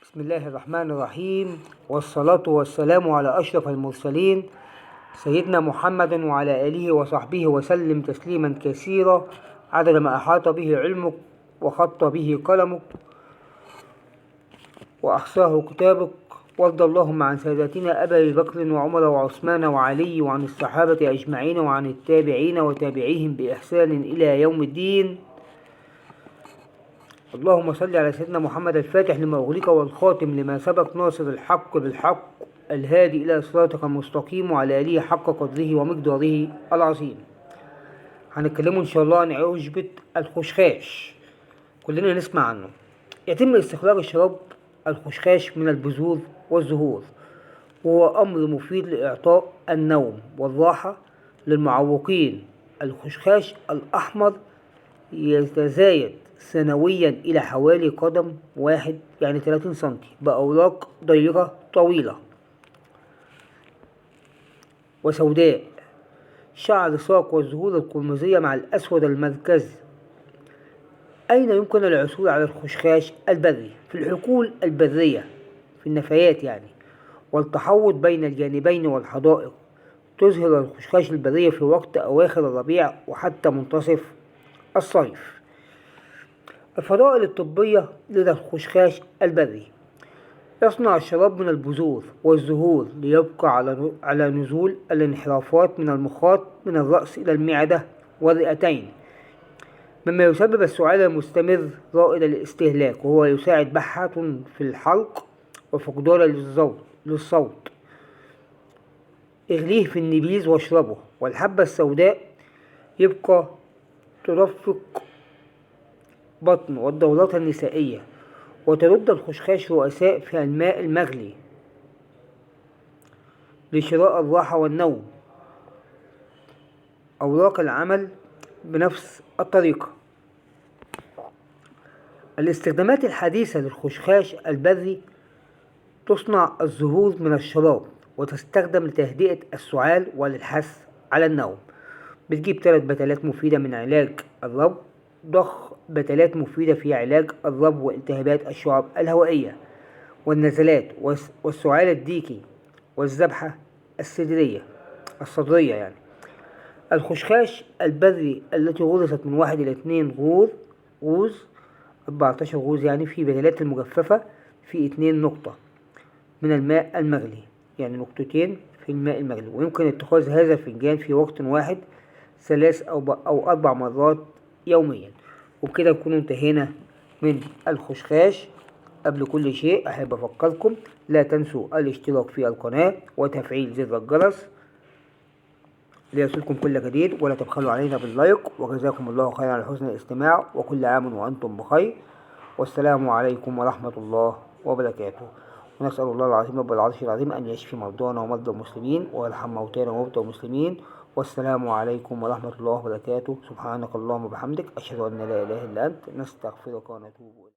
بسم الله الرحمن الرحيم، والصلاة والسلام على أشرف المرسلين سيدنا محمد وعلى آله وصحبه وسلم تسليما كثيرا عدد ما أحاط به علمك وخط به قلمك وأحصاه كتابك. وارض اللهم عن ساداتنا أبي بكر وعمر وعثمان وعلي وعن الصحابة أجمعين وعن التابعين وتابعيهم بإحسان إلى يوم الدين. اللهم صل على سيدنا محمد الفاتح لما أغلق والخاتم لما سبق ناصر الحق بالحق الهادي إلى صراطك المستقيم وعلى آله حق قدره ومقداره العظيم. هنتكلموا إن شاء الله عن عشبة الخشخاش، كلنا نسمع عنه. يتم استخراج الشراب الخشخاش من البذور والزهور، وهو أمر مفيد لإعطاء النوم والراحة للمعوقين. الخشخاش الأحمر يتزايد سنويا إلى حوالي قدم واحد، يعني 30 سنتي، بأوراق ضيقة طويلة وسوداء. شعر ساق والزهور القرمزية مع الأسود المركزي. أين يمكن العثور على الخشخاش البري؟ في الحقول البرية، في النفايات يعني، والتحوط بين الجانبين والحدائق. تظهر الخشخاش البرية في وقت أواخر الربيع وحتى منتصف الصيف. الفضائل الطبية لدى الخشخاش البري: يصنع الشراب من البذور والزهور ليبقى على نزول الانحرافات من المخاط من الرأس إلى المعدة والرئتين، مما يسبب السعال المستمر رائد الاستهلاك، وهو يساعد بحة في الحلق وفقدان للصوت. اغليه في النبيذ واشربه. والحبة السوداء يبقى ترفق بطن والدورات النسائية، وترد الخشخاش رؤساء في الماء المغلي لشراء الراحة والنوم. أوراق العمل بنفس الطريقة. الاستخدامات الحديثة للخشخاش البري: تصنع الزهور من الشراب وتستخدم لتهدئة السعال وللحث على النوم. بتجيب 3 بتلات مفيدة من علاج الربو. ضخ بتلات مفيدة في علاج الربو والتهابات الشعب الهوائية والنزلات والسعال الديكي والذبحة الصدرية يعني. الخشخاش البري التي غرست من 1 إلى 2 غوز 14 غوز يعني، في بتلات المجففة في 2 نقطة من الماء المغلي، يعني نقطتين في الماء المغلي. ويمكن اتخاذ هذا الفنجان في وقت واحد 3 أو 4 مرات يوميا. وبكده نكون انتهينا من الخشخاش. قبل كل شيء أحب أفكركم لا تنسوا الاشتراك في القناة وتفعيل زر الجرس ليصلكم كل جديد، ولا تبخلوا علينا باللايك. وجزاكم الله خيرا على حسن الاستماع، وكل عام وأنتم بخير، والسلام عليكم ورحمة الله وبركاته. ونسأل الله العظيم رب العرش العظيم أن يشفي مرضانا ومرضى المسلمين ويرحم موتانا وموتى المسلمين. والسلام عليكم ورحمة الله وبركاته. سبحانك اللهم وبحمدك، أشهد أن لا إله إلا أنت، نستغفرك ونتوب إليك.